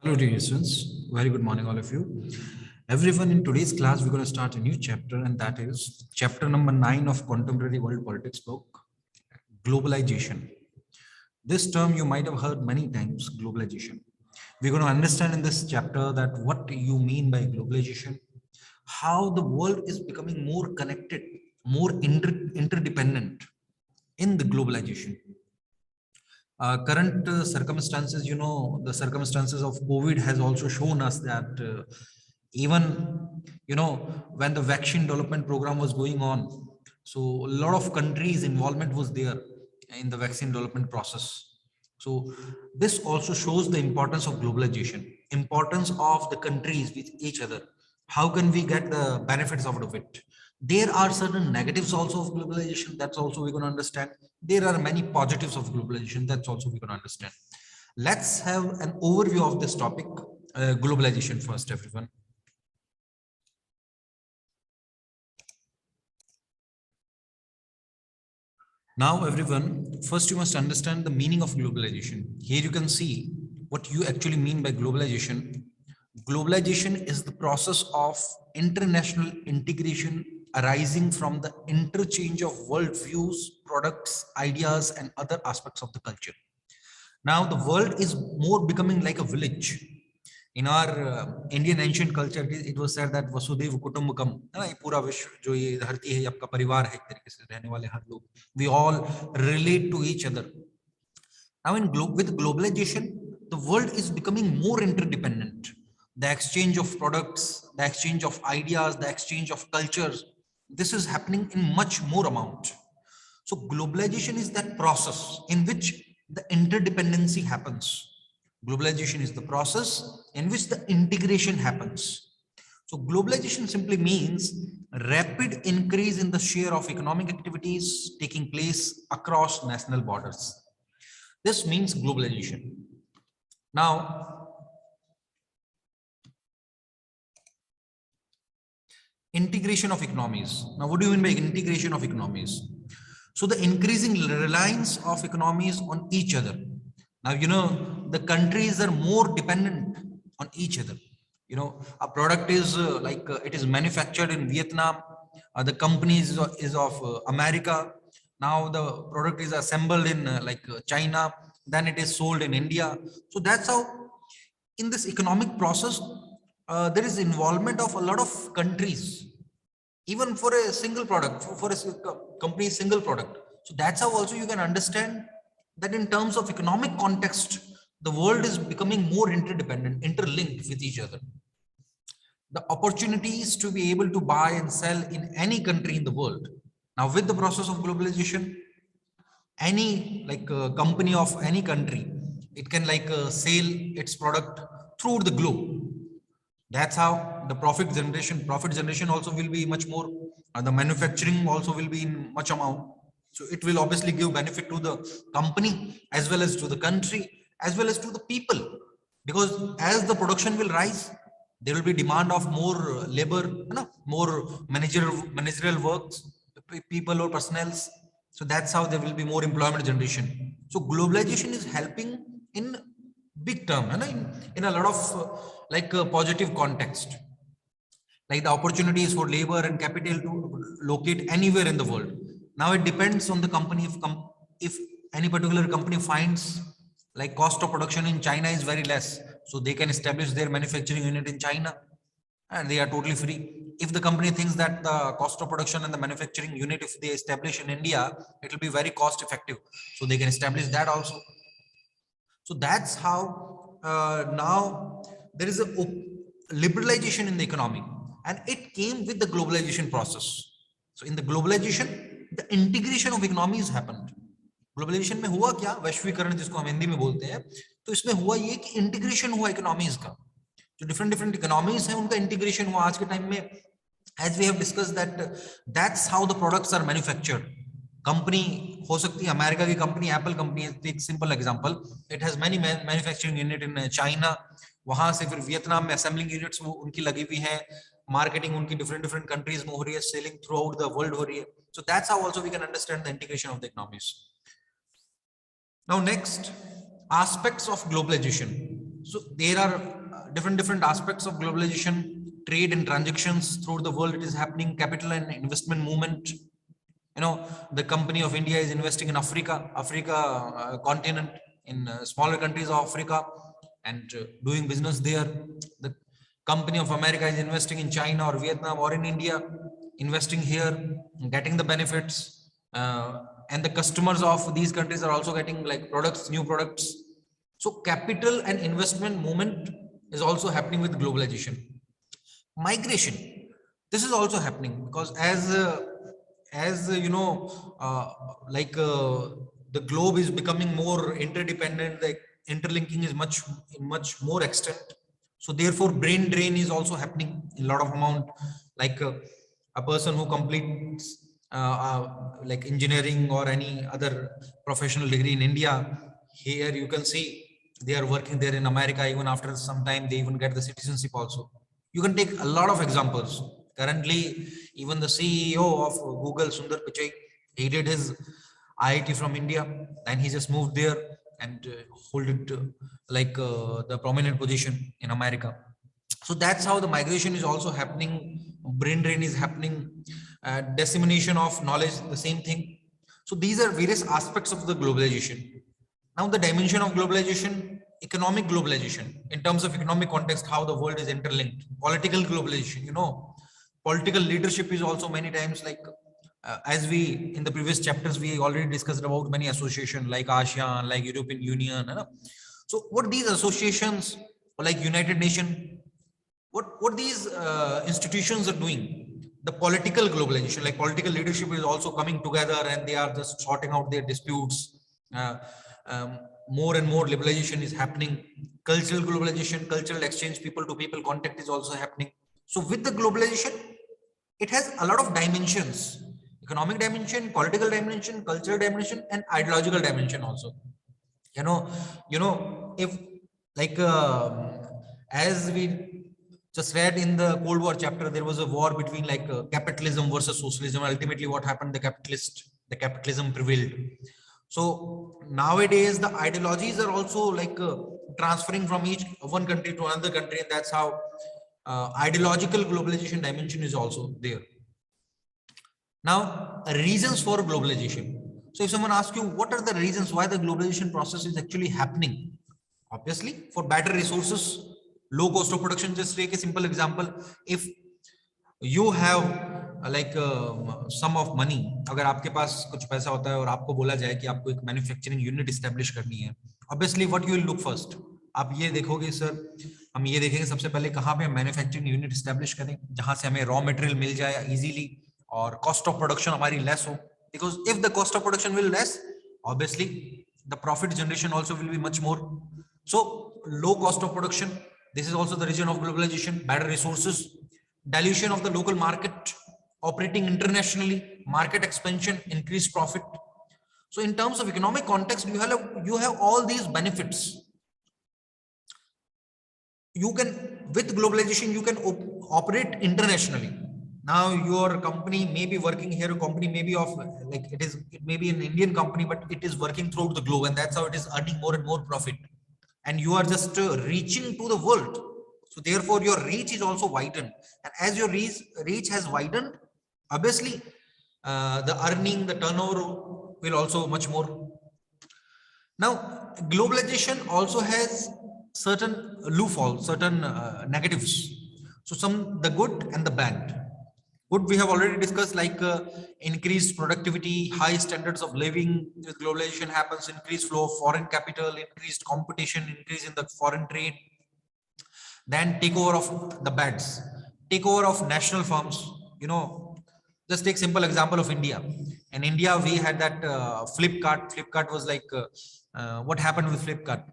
Hello, dear students. Very good morning, all of you. Everyone, in today's class, we're going to start a new chapter, and that is chapter number 9 of Contemporary World Politics book, Globalization. This term you might have heard many times, globalization. We're going to understand in this chapter that what you mean by globalization, how the world is becoming more connected, more interdependent in the globalization. Current circumstances, the circumstances of COVID has also shown us that even, when the vaccine development program was going on, so a lot of countries' involvement was there in the vaccine development process. So this also shows the importance of globalization, importance of the countries with each other. How can we get the benefits out of it? There are certain negatives also of globalization. That's also we're going to understand. There are many positives of globalization. That's also we're going to understand. Let's have an overview of this topic, globalization first, everyone. Now, everyone, first you must understand the meaning of globalization. Here you can see what you actually mean by globalization. Globalization is the process of international integration arising from the interchange of worldviews, products, ideas, and other aspects of the culture. Now, the world is more becoming like a village. In our Indian ancient culture, it was said that Vasudhaiva Kutumbakam, है ना, ये पूरा विश्व जो ये धरती है, आपका परिवार है, एक तरीके से रहने वाले हर लोग, we all relate to each other. Now, with globalization, the world is becoming more interdependent. The exchange of products, the exchange of ideas, the exchange of cultures, this is happening in much more amount. So globalization is that process in which the interdependency happens. Globalization is the process in which the integration happens. So globalization simply means rapid increase in the share of economic activities taking place across national borders. This means globalization. Now, integration of economies. Now, what do you mean by integration of economies? So the increasing reliance of economies on each other. Now, the countries are more dependent on each other. A product is it is manufactured in Vietnam. The company is of America. Now the product is assembled in China. Then it is sold in India. So that's how in this economic process, there is involvement of a lot of countries even for a single product, for a company's single product. So that's how also you can understand that in terms of economic context, the world is becoming more interdependent, interlinked with each other. The opportunities to be able to buy and sell in any country in the world. Now, with the process of globalization, any company of any country, it can sell its product through the globe. That's how the profit generation also will be much more, and the manufacturing also will be in much amount. So it will obviously give benefit to the company as well as to the country as well as to the people, because as the production will rise, there will be demand of more labor, more managerial works, people or personnels. So that's how there will be more employment generation. So globalization is helping in big term, in a lot of positive context, like the opportunities for labor and capital to locate anywhere in the world. Now it depends on the company. If any particular company finds like cost of production in China is very less, so they can establish their manufacturing unit in China and they are totally free. If the company thinks that the cost of production and the manufacturing unit, if they establish in India, it will be very cost effective, so they can establish that also. So that's how now there is a liberalization in the economy, and it came with the globalization process. So in the globalization, the integration of economies happened. Globalisation में हुआ क्या, वैश्वीकरण जिसको हम हिंदी में बोलते हैं, तो इसमें हुआ ये कि इंटीग्रेशन हुआ इकोनॉमीज का, जो डिफरेंट इकोनॉमीज हैं उनका इंटीग्रेशन हुआ आज के टाइम में. As we have discussed that's how the products are manufactured. Company हो सकती है अमेरिका की कंपनी, एप्पल कंपनी, एक simple example, it has many manufacturing unit in China. वहां से फिर वियतनाम में असेंबलिंग यूनिट्स वो उनकी लगी हुई है, मार्केटिंग उनकी डिफरेंट कंट्रीज में हो रही है, selling throughout the world हो रही है. So that's how also we can understand the integration of the economies. Now next, aspects of globalization. So there are different aspects of globalization, trade and transactions throughout the world. It is happening, capital and investment movement. The company of India is investing in Africa continent, in smaller countries of Africa, and doing business there. The company of America is investing in China or Vietnam or in India, investing here, getting the benefits, and the customers of these countries are also getting like products, new products. So capital and investment movement is also happening with globalization. Migration, this is also happening because as the globe is becoming more interdependent, the interlinking is much more extent. So therefore brain drain is also happening in a lot of amount, like a person who completes like engineering or any other professional degree in India, here you can see they are working there in America. Even after some time they even get the citizenship also. You can take a lot of examples. Currently even the CEO of Google, Sundar Pichai, he did his IIT from India and he just moved there and hold it the prominent position in America. So that's how the migration is also happening. Brain drain is happening, dissemination of knowledge, the same thing. So these are various aspects of the globalization. Now the dimension of globalization: economic globalization, in terms of economic context, how the world is interlinked. Political globalization, political leadership is also many times like as we in the previous chapters we already discussed about many associations like ASEAN, like European Union, so what these associations, like United Nations, what these institutions are doing, the political globalization, like political leadership is also coming together and they are just sorting out their disputes. uh, More and more liberalization is happening. Cultural globalization, cultural exchange, people to people contact is also happening. So with the globalization, it has a lot of dimensions: economic dimension, political dimension, cultural dimension, and ideological dimension also. you know if like as we just read in the Cold War chapter, there was a war between like capitalism versus socialism. Ultimately what happened, the capitalism prevailed. So nowadays the ideologies are also like transferring from each one country to another country, and that's how ideological globalization dimension is also there. Now, reasons for globalization. So if someone asks you, what are the reasons why the globalization process is actually happening? Obviously, for better resources, low cost of production. Just take a simple example. If you have sum of money, अगर आपके पास कुछ पैसा होता है और आपको बोला जाए कि आपको एक मैन्युफैक्चरिंग यूनिट एस्टेब्लिश करनी है, obviously what you will look first, आप ये देखोगे सर, हम ये देखेंगे सबसे पहले कहाँ पे हम मैन्युफैक्चरिंग यूनिट एस्टेब्लिश करें जहां से हमें रॉ मटेरियल मिल जाए इजीली और कॉस्ट ऑफ प्रोडक्शन हमारी लेस हो. Because if the cost of production will less, obviously the profit generation also will be much more. So low cost of production, this is also the region of globalization. Better resources, dilution of the local market, operating internationally, market expansion, increased profit. So in terms of economic context, you have all these benefits. You can, with globalization, you can operate internationally. Now your company may be working here, a company may be of like it may be an Indian company, but it is working throughout the globe, and that's how it is earning more and more profit. And you are just reaching to the world. So therefore your reach is also widened, and as your reach has widened, obviously the earning, the turnover will also much more. Now globalization also has certain loopholes, certain negatives. So some, the good and the bad. Good we have already discussed, like increased productivity, high standards of living with globalization happens, increased flow of foreign capital, increased competition, increase in the foreign trade. Then takeover of the bads, takeover of national firms. Just take simple example of India. In India we had that Flipkart was like what happened with Flipkart?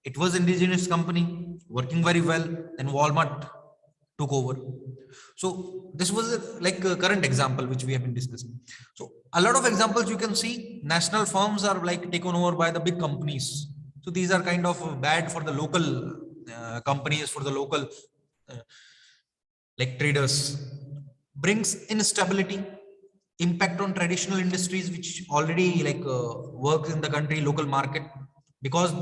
It was indigenous company working very well, then Walmart took over. So this was like a current example which we have been discussing. So a lot of examples you can see, national firms are like taken over by the big companies. So these are kind of bad for the local companies, for the local uh, like traders. Brings instability, impact on traditional industries which already like work in the country, local market, because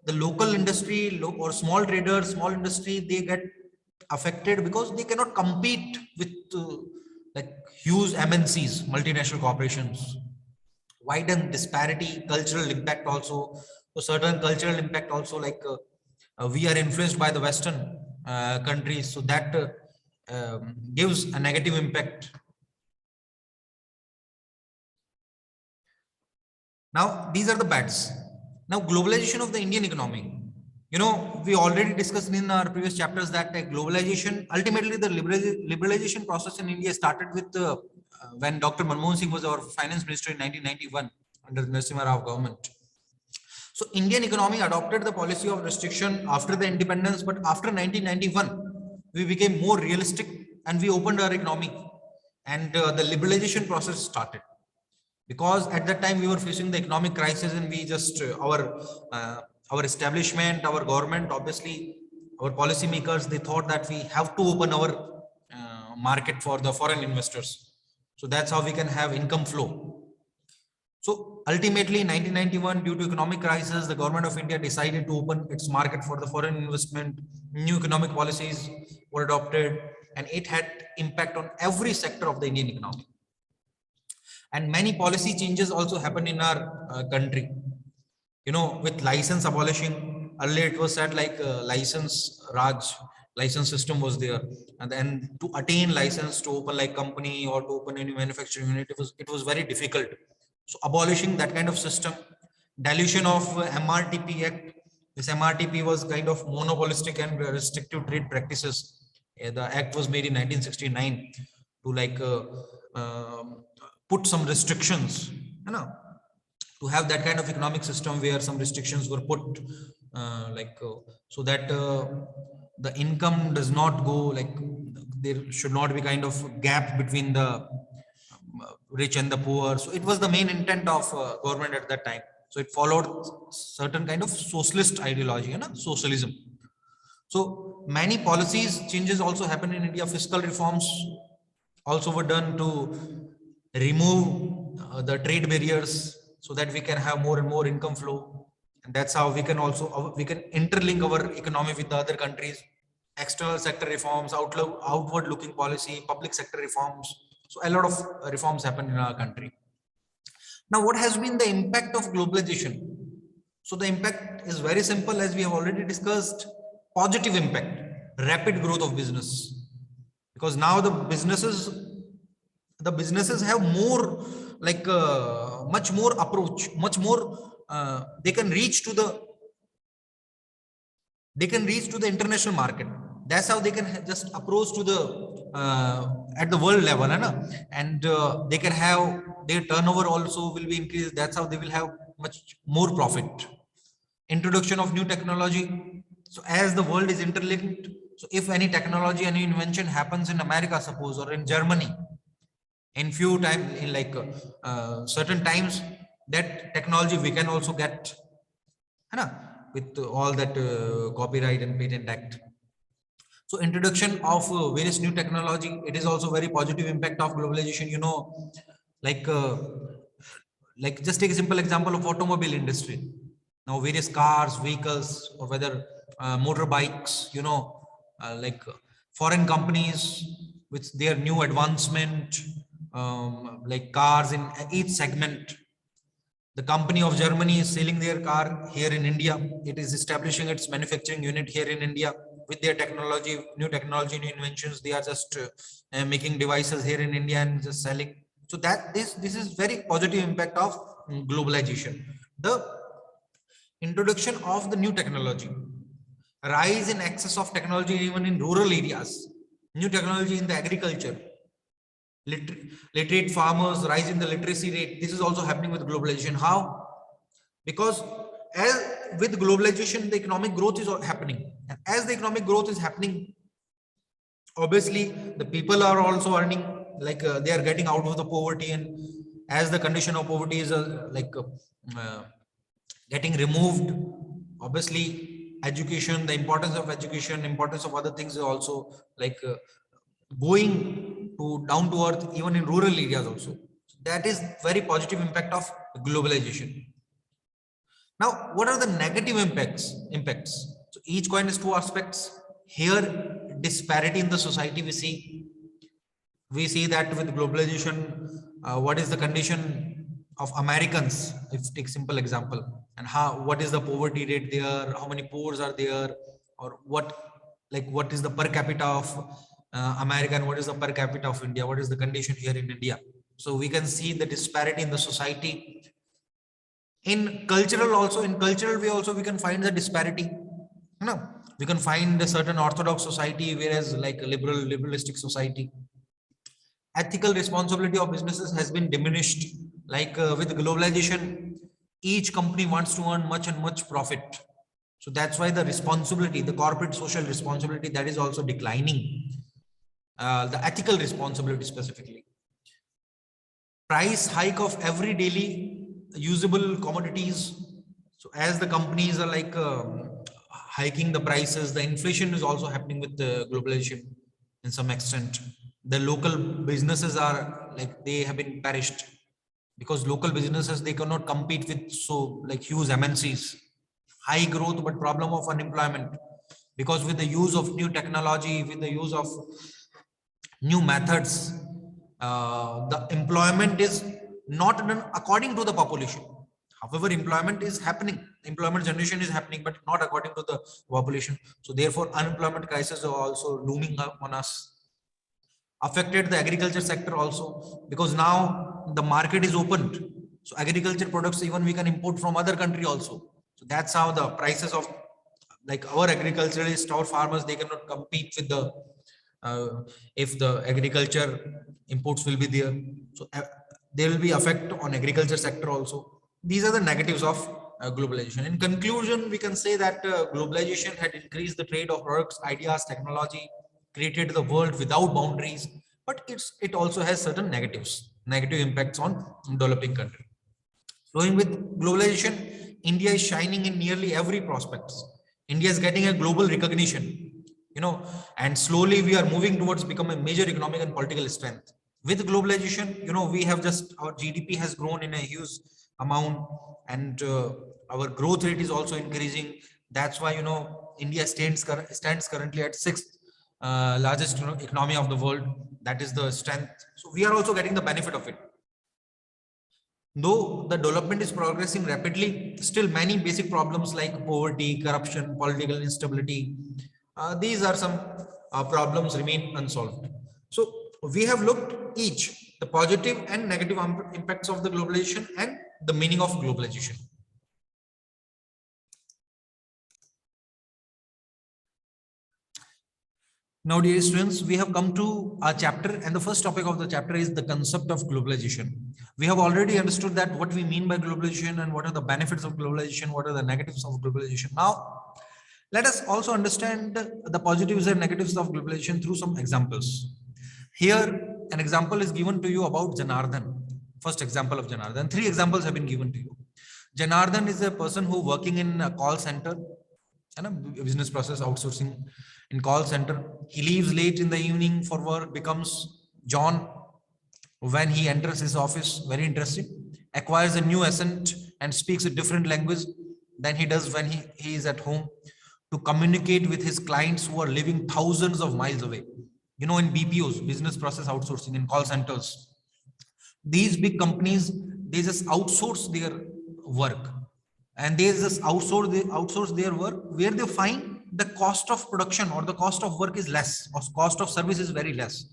the local industry or small traders, small industry, they get affected because they cannot compete with like huge MNCs, multinational corporations. Widen disparity, cultural impact also. So certain cultural impact also, like we are influenced by the Western countries, so that gives a negative impact. Now, these are the bads. Now, globalization of the Indian economy. You know, we already discussed in our previous chapters that globalization, ultimately the liberalization process in India started with when Dr. Manmohan Singh was our finance minister in 1991 under the Narasimha Rao government. So Indian economy adopted the policy of restriction after the independence, but after 1991, we became more realistic and we opened our economy, and the liberalization process started. Because at that time we were facing the economic crisis, and we just our establishment, our government, obviously our policy makers, they thought that we have to open our market for the foreign investors, so that's how we can have income flow. So ultimately, in 1991, due to economic crisis, the government of India decided to open its market for the foreign investment. New economic policies were adopted, and it had impact on every sector of the Indian economy. And many policy changes also happened in our country. You know, with license abolishing, earlier it was said like license Raj, license system was there, and then to attain license to open like company or to open any manufacturing unit, it was very difficult. So abolishing that kind of system, dilution of MRTP Act. This MRTP was kind of monopolistic and restrictive trade practices. The act was made in 1969 to like put some restrictions, you know, to have that kind of economic system where some restrictions were put, so that the income does not go like, there should not be kind of gap between the rich and the poor. So it was the main intent of government at that time. So it followed certain kind of socialist ideology, you know, socialism. So many policies changes also happened in India. Fiscal reforms also were done to remove the trade barriers so that we can have more and more income flow. And that's how we can also we can interlink our economy with the other countries. External sector reforms, outward looking policy, public sector reforms. So a lot of reforms happen in our country. Now, what has been the impact of globalization? So the impact is very simple, as we have already discussed. Positive impact, rapid growth of business, because now the businesses have more like much more approach, much more they can reach to the international market. That's how they can just approach to the at the world level, and they can have their turnover also will be increased. That's how they will have much more profit. Introduction of new technology. So as the world is interlinked, so if any technology, any invention happens in America, suppose, or in Germany, in few time, in like certain times, that technology we can also get, with all that copyright and patent act. So introduction of various new technology, it is also very positive impact of globalization. You know, like just take a simple example of automobile industry. Now various cars, vehicles, or whether motorbikes, you know, foreign companies with their new advancement, like cars in each segment. The company of Germany is selling their car here in India. It is establishing its manufacturing unit here in India with their technology, new inventions. They are just making devices here in India and just selling. So that this is very positive impact of globalization. The introduction of the new technology, rise in access of technology even in rural areas, new technology in the agriculture, literate farmers, rise in the literacy rate. This is also happening with globalization. How? Because as with globalization, the economic growth is happening, and as the economic growth is happening, obviously the people are also earning, like they are getting out of the poverty, and as the condition of poverty is uh, getting removed, obviously education, the importance of education, importance of other things is also like going to down to earth even in rural areas also. So that is very positive impact of globalization. Now, what are the negative impacts? So each coin has two aspects. Here, disparity in the society we see that with globalization, what is the condition of Americans, if take simple example, and how, what is the poverty rate there, how many poors are there, or what is the per capita of America, and what is the per capita of India, what is the condition here in India. So we can see the disparity in the society. In cultural way also we can find the disparity. We can find a certain orthodox society, whereas like a liberalistic society. Ethical responsibility of businesses has been diminished. With globalization, each company wants to earn much and much profit. So that's why the corporate social responsibility, that is also declining. The ethical responsibility specifically. Price hike of every daily usable commodities. So as the companies are hiking the prices, the inflation is also happening with the globalization in some extent. The local businesses are they have been perished, because local businesses, they cannot compete with huge MNCs. High growth, but problem of unemployment, because with the use of new technology, with the use of new methods, the employment is not done according to the population. However, employment generation is happening, but not according to the population. So therefore, unemployment crisis are also looming up on us. Affected the agriculture sector also, because now the market is opened. So agriculture products, even we can import from other country also. So that's how the prices of our agriculturalists, our farmers, they cannot compete with the if the agriculture imports will be there. So there will be effect on agriculture sector also. These are the negatives of globalization. In conclusion, we can say that globalization had increased the trade of products, ideas, technology, created the world without boundaries, but it also has certain negative impacts on developing country. Flowing with globalization, India is shining in nearly every prospect. India is getting a global recognition, and slowly we are moving towards becoming a major economic and political strength. With globalization, we have just, our GDP has grown in a huge amount, and our growth rate is also increasing. That's why, India stands currently at sixth largest economy of the world. That is the strength. So we are also getting the benefit of it. Though the development is progressing rapidly, still many basic problems like poverty, corruption, political instability, these are some problems remain unsolved. So we have looked each the positive and negative impacts of the globalization and the meaning of globalization. Now, dear students, we have come to our chapter, and the first topic of the chapter is the concept of globalization. We have already understood that what we mean by globalization and what are the benefits of globalization, what are the negatives of globalization. Now, let us also understand the positives and negatives of globalization through some examples. Here, an example is given to you about Janardhan. First example of Janardhan. Three examples have been given to you. Janardhan is a person who working in a call center and a business process outsourcing in call center. He leaves late in the evening for work, becomes John when he enters his office. Very interesting. Acquires a new accent and speaks a different language than he does when he is at home, to communicate with his clients who are living thousands of miles away. In BPOs, business process outsourcing, in call centers, these big companies, they just outsource their work, and they just outsource their work where they find the cost of production or the cost of work is less, or cost of service is very less.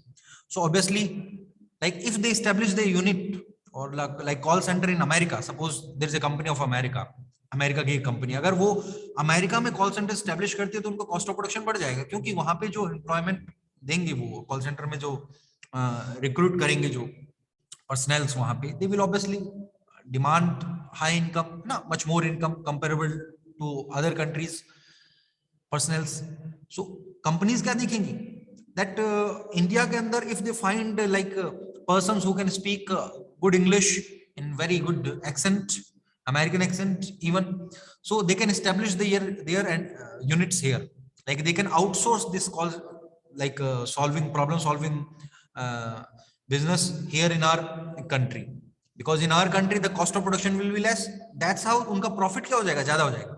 So obviously, like if they establish the unit or like call center in America, suppose there is a company of America की company, अगर वो America में call centre establish करती है तो उनको cost of production बढ़ जाएगा, क्योंकि वहां पे जो एम्प्लॉयमेंट देंगे, वो कॉल सेंटर में जो रिक्रूट करेंगे जो पर्सनल्स वहां पे, they will obviously demand high income, ना much more income comparable to other countries personals. So companies क्या देखेंगी, दैट इंडिया के अंदर if they find like persons who can speak good English in very good accent, American accent even, so they can establish their units here. Like they can outsource this call, like solving problem solving uh, business here in our country, because in our country the cost of production will be less. That's how उनका profit क्या हो जाएगा, ज्यादा हो जाएगा.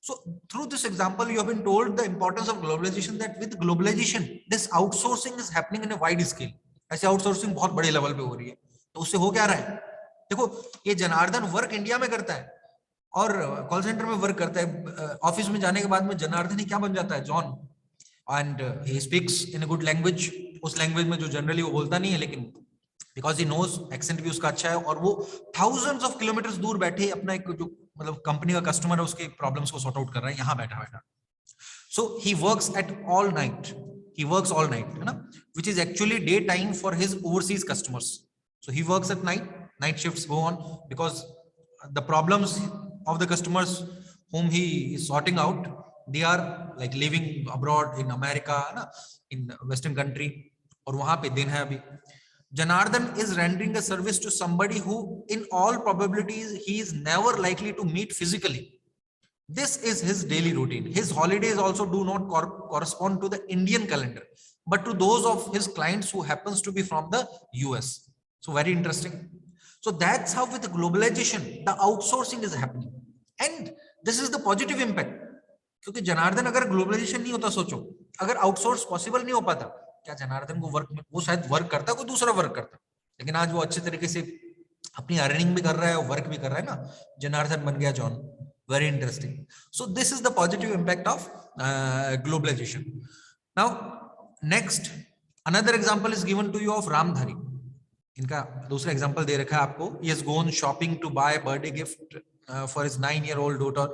So through this example, you have been told the importance of globalization, that with globalization, this outsourcing is happening in a wide scale. ऐसे outsourcing बहुत बड़े लेवल पे हो रही है. तो उससे हो क्या रहा है? देखो, ये जनार्दन वर्क इंडिया में करता है और कॉल सेंटर में वर्क करता है. ऑफिस में जाने के बाद में जनार्दन ही क्या बन जाता है, John. And he speaks in a good language, उस लैंग्वेज में जो जनरली वो बोलता नहीं है, लेकिन बिकॉज ही नोज, एक्सेंट भी उसका अच्छा है, और वो थाउजेंड्स ऑफ किलोमीटर्स दूर बैठे अपना एक जो मतलब कंपनी का कस्टमर है उसके प्रॉब्लम्स को सॉर्ट आउट कर रहा है यहाँ बैठा बैठा. So he works at all night, he works all night, है ना, which is actually day time for his overseas customers. So he works at night, night shifts go on because the problems of the customers whom he is sorting out, they are like living abroad in America, है ना, in western country, और वहां पे दिन है अभी. Janardhan is rendering a service to somebody who in all probabilities he is never likely to meet physically. This is his daily routine. His holidays also do not correspond to the Indian calendar, but to those of his clients who happens to be from the US. So very interesting. So that's how with the globalization, the outsourcing is happening. And this is the positive impact. क्योंकि जनार्दन अगर globalisation नहीं होता, सोचो अगर outsource possible नहीं हो पाता, क्या जनार्दन को वर्क में, वो शायद वर्क करता, कोई दूसरा वर्क करता, लेकिन आज वो अच्छे तरीके से अपनी अर्निंग भी कर रहा है और वर्क भी कर रहा है ना. जनार्दन बन गया John. Very interesting. So this is the positive impact of globalization. Now next, another example is given to you of Ramdhari. इनका दूसरा एग्जांपल दे रखा है आपको. He has gone shopping to buy a birthday gift for his 9-year-old daughter.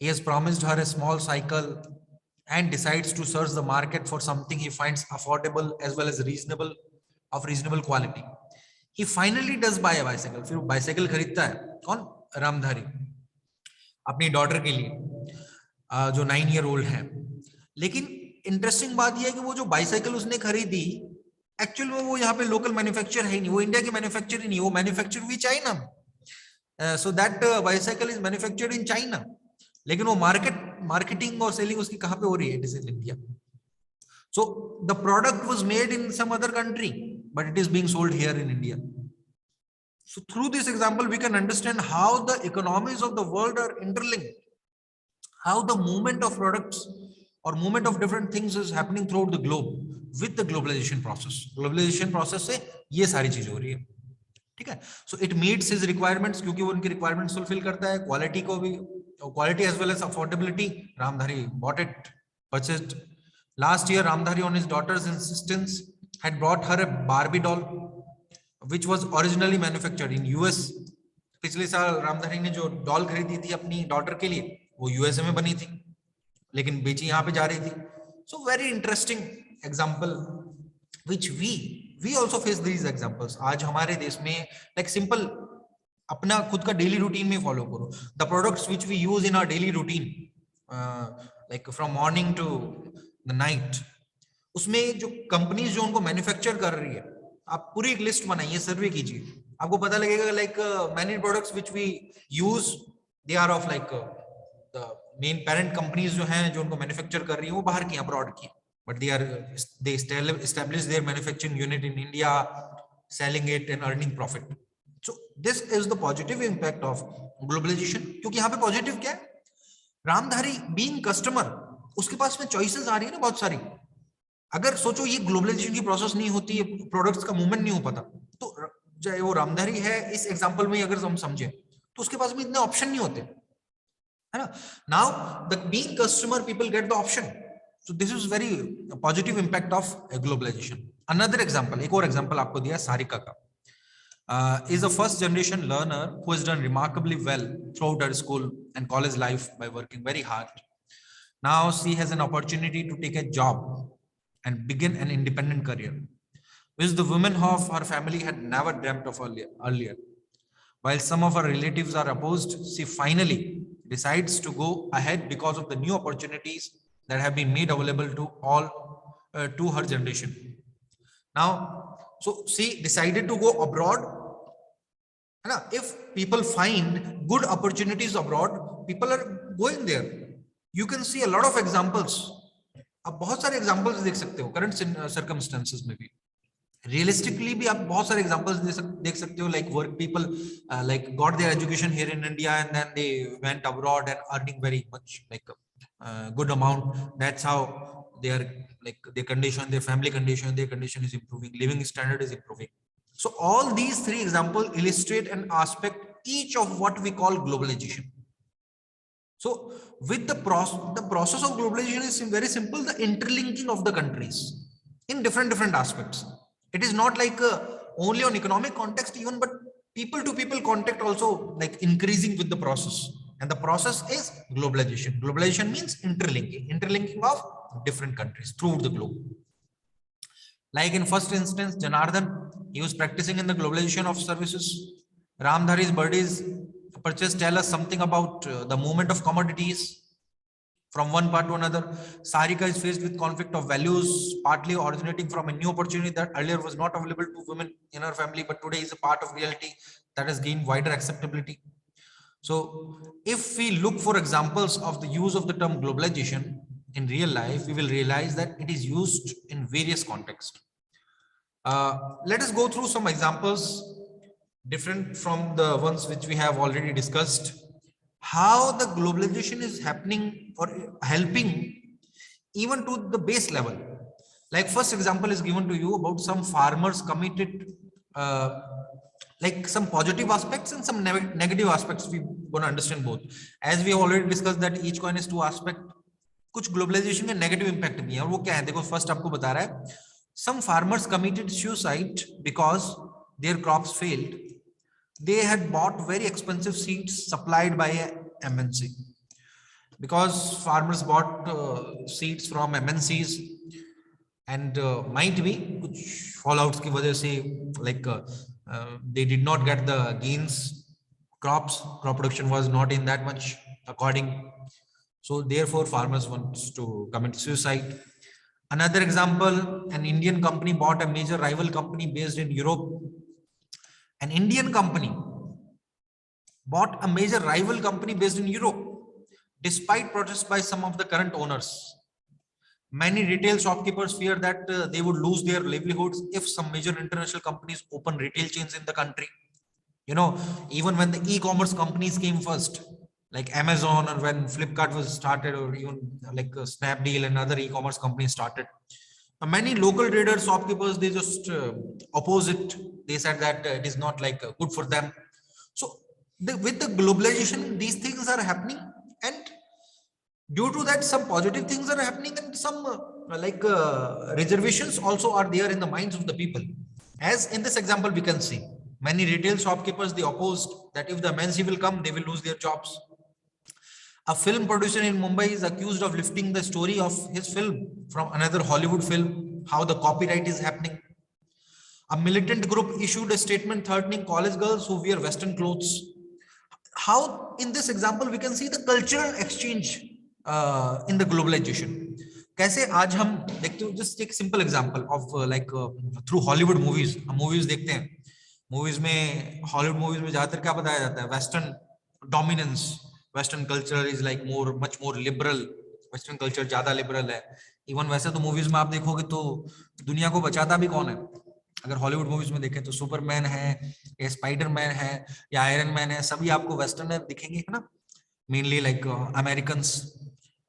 He has promised her a small cycle and decides to search the market for something he finds affordable as well as reasonable, of reasonable quality. He finally does buy a bicycle. फिर bicycle खरीदता है. कौन? रामधारी, अपनी daughter के लिए जो 9-year-old है. लेकिन इंटरेस्टिंग बात यह है कि वो जो बाइसाइकिल उसने खरीदी, एक्चुअल में वो यहाँ पे लोकल मैन्युफैक्चर है ही नहीं, वो इंडिया की मैन्युफैक्चर ही नहीं, वो मैन्युफैक्चर हुई चाइना में. So that bicycle is manufactured in China, लेकिन वो मार्केटिंग और सेलिंग उसकी कहाँ पे हो रही है? It is in India. So the product was made in some other country but it is being sold here in India. So through this example, we can understand how the economies of the world are interlinked, how the movement of products or movement of different things is happening throughout the globe with the globalization process. Globalization process से ये सारी चीजें हो रही है. ठीक है. So it meets his requirements, क्योंकि वो उनकी requirements fulfill करता है. Quality को भी, quality as well as affordability. Ramdhari bought it, purchased. Last year, Ramdhari on his daughter's insistence had brought her a Barbie doll, which was originally manufactured in US. पिछले साल रामधारी ने जो doll खरीदी थी अपनी डॉटर के लिए, वो यूएसए में बनी थी, लेकिन बेची यहाँ पे जा रही थी. So very interesting example which we also face these examples. आज हमारे देश में लाइक सिंपल अपना खुद का डेली रूटीन में फॉलो करो. The products which we use in our daily routine, like from morning to the night, उसमें जो कंपनीज जो उनको मैन्युफैक्चर कर रही है, आप पूरी एक लिस्ट बनाइए, सर्वे कीजिए, आपको पता लगेगा like many products which we use, they are of like the main parent companies जो हैं जो उनको मैन्युफैक्चर कर रही हैं वो बाहर की, अब्रॉड की, but they establish their manufacturing unit in India, selling it and earning profit. So this is the positive impact of globalisation. क्योंकि यहाँ पे पॉजिटिव क्या है? रामधारी बीइंग कस्टमर, उसके पास में चॉइसेस आ रही है ना बहुत सारी. अगर सोचो ये ग्लोबलाइजेशन की प्रोसेस नहीं होती, प्रोडक्ट्स का मूवमेंट नहीं हो पाता, तो चाहे वो रामधारी है इस एग्जांपल में अगर हम समझे तो उसके पास में इतने ऑप्शन नहीं होते, है ना. Now the being customer people get the option. So this is very positive impact of globalisation. Another example, एक और एग्जांपल आपको दिया सारिका का. is a first generation learner who has done remarkably well throughout her school and college life by working very hard. Now she has an opportunity to take a job and begin an independent career, which the women of her family had never dreamt of earlier. While some of her relatives are opposed, she finally decides to go ahead because of the new opportunities that have been made available to all to her generation. Now, so she decided to go abroad. Now, if people find good opportunities abroad, people are going there. You can see a lot of examples. आप बहुत सारे examples देख सकते हो current circumstances में भी, realistically भी आप बहुत सारे एग्जांपल्स देख सकते हो, like work people like got their education here in India and then they went abroad and earning very much like good amount. That's how their like their condition, their family condition, their condition is improving, living standard is improving. So all these three examples illustrate an aspect each of what we call globalization. So with the process of globalization is very simple, the interlinking of the countries in different aspects. It is not like only on economic context even, but people to people contact also like increasing with the process. And the process is globalization. Globalization means interlinking of different countries throughout the globe. Like in first instance, Janardhan, he was practicing in the globalization of services. Ramdhari's birthdays purchase tell us something about the movement of commodities from one part to another. Sarika is faced with conflict of values, partly originating from a new opportunity that earlier was not available to women in her family, but today is a part of reality that has gained wider acceptability. So if we look for examples of the use of the term globalization in real life, we will realize that it is used in various contexts. Let us go through some examples different from the ones which we have already discussed. How the globalization is happening or helping even to the base level. Like first example is given to you about some farmers committed like some positive aspects and some negative aspects. We going to understand both. As we already discussed that each coin is two aspect. कुछ globalisation के negative impact भी है और वो क्या है देखो first आपको बता रहा है some farmers committed suicide because their crops failed. They had bought very expensive seeds supplied by a MNC because farmers bought seeds from MNCs and might be कुछ fallouts की वजह से like they did not get the gains. Crop production was not in that much according. So therefore farmers wants to commit suicide. Another example, an Indian company bought a major rival company based in Europe. An Indian company bought a major rival company based in Europe despite protests by some of the current owners. Many retail shopkeepers fear that they would lose their livelihoods if some major international companies open retail chains in the country. You know, even when the e-commerce companies came first, like Amazon, or when Flipkart was started, or even like Snapdeal and other e-commerce companies started, many local traders, shopkeepers, they just oppose it. They said that it is not like good for them. So with the globalization, these things are happening, and due to that, some positive things are happening, and some reservations also are there in the minds of the people. As in this example, we can see many retail shopkeepers, they opposed that if the MNC will come, they will lose their jobs. A film producer in Mumbai is accused of lifting the story of his film from another Hollywood film, how the copyright is happening. A militant group issued a statement threatening college girls who wear Western clothes. How in this example we can see the cultural exchange in the globalization. कैसे आज हम देखते हो, just take simple example of through Hollywood movies. हम movies देखते हैं, movies में Hollywood movies में ज्यादातर क्या बताया जाता है, Western dominance, Western culture is like much more liberal, Western culture ज्यादा liberal है. Even वैसे तो movies में आप देखोगे तो दुनिया को बचाता भी कौन है, अगर हॉलीवुड मूवीज में देखें तो सुपरमैन है या स्पाइडरमैन है या आयरन मैन है, सभी आपको वेस्टर्नर दिखेंगे, है ना, मेनली लाइक अमेरिकन्स.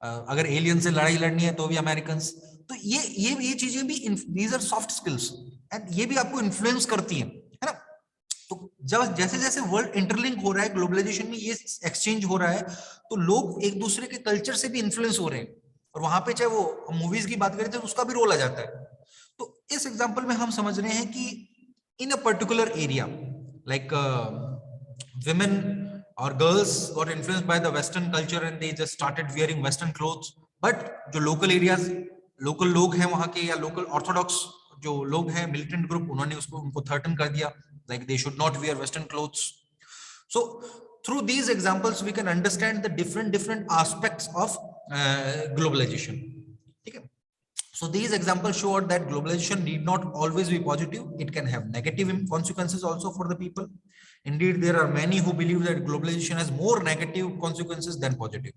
अगर एलियन से लड़ाई लड़नी है तो भी अमेरिकन्स. तो ये चीजें भी these are soft skills and ये भी आपको इन्फ्लुएंस करती है ना. तो जब जैसे जैसे वर्ल्ड इंटरलिंक हो रहा है, ग्लोबलाइजेशन में ये एक्सचेंज हो रहा है, तो लोग एक दूसरे के कल्चर से भी इन्फ्लुएंस हो रहे हैं, और वहां पे चाहे वो मूवीज की बात करें तो उसका भी रोल आ जाता है. तो इस एग्जांपल में हम समझ रहे हैं कि in a particular area like women or girls got influenced by the Western culture and they just started wearing Western clothes. But जो local areas, local लोग हैं वहां के, या local orthodox जो लोग हैं, militant group, उन्होंने उनको threaten कर दिया, like they should not wear Western clothes. So through these examples we can understand the different aspects of globalization. ठीक है. So these examples show that globalization need not always be positive. It can have negative consequences also for the people. Indeed, there are many who believe that globalization has more negative consequences than positive.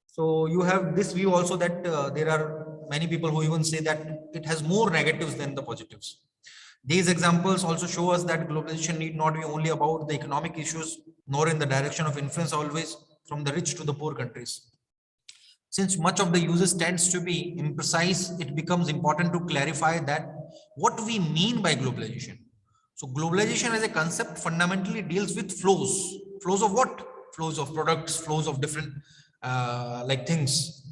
So you have this view also that there are many people who even say that it has more negatives than the positives. These examples also show us that globalization need not be only about the economic issues, nor in the direction of influence always from the rich to the poor countries. Since much of the usage tends to be imprecise, it becomes important to clarify that what we mean by globalization. So globalization as a concept fundamentally deals with flows. Flows of what? Flows of products, flows of different like things.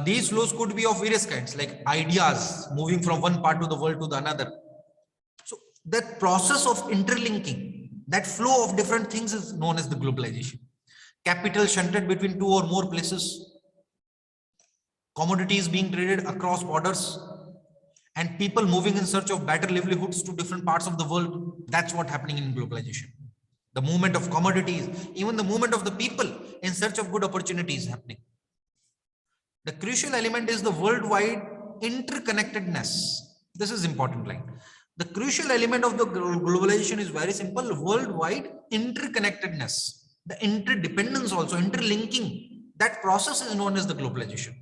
These flows could be of various kinds, like ideas moving from one part of the world to the another. So that process of interlinking, that flow of different things is known as the globalization. Capital shunted between two or more places, commodities being traded across borders, and people moving in search of better livelihoods to different parts of the world. That's what's happening in globalization. The movement of commodities, even the movement of the people in search of good opportunities happening. The crucial element is the worldwide interconnectedness. This is important line. The crucial element of the globalization is very simple: worldwide interconnectedness. The interdependence, also interlinking, that process is known as the globalization.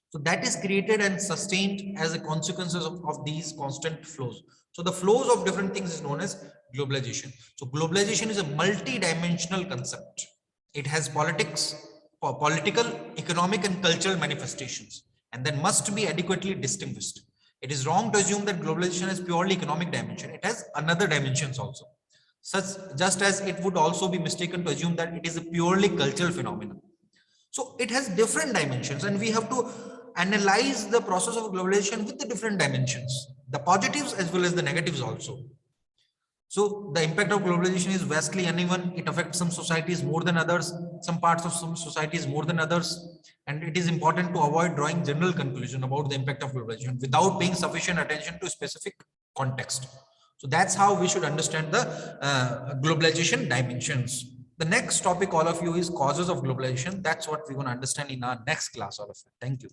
So that is created and sustained as a consequence of these constant flows. So the flows of different things is known as globalization. So globalization is a multi-dimensional concept. It has political, economic, and cultural manifestations, and then must be adequately distinguished. It is wrong to assume that globalization has purely economic dimension. It has another dimensions also. Such just as it would also be mistaken to assume that it is a purely cultural phenomenon. So it has different dimensions, and we have to analyze the process of globalization with the different dimensions, the positives as well as the negatives also. So the impact of globalization is vastly uneven. It affects some societies more than others, some parts of some societies more than others. And it is important to avoid drawing general conclusion about the impact of globalization without paying sufficient attention to specific context. So that's how we should understand the globalization dimensions. The next topic, all of you, is causes of globalization. That's what we're going to understand in our next class, all of you. Thank you.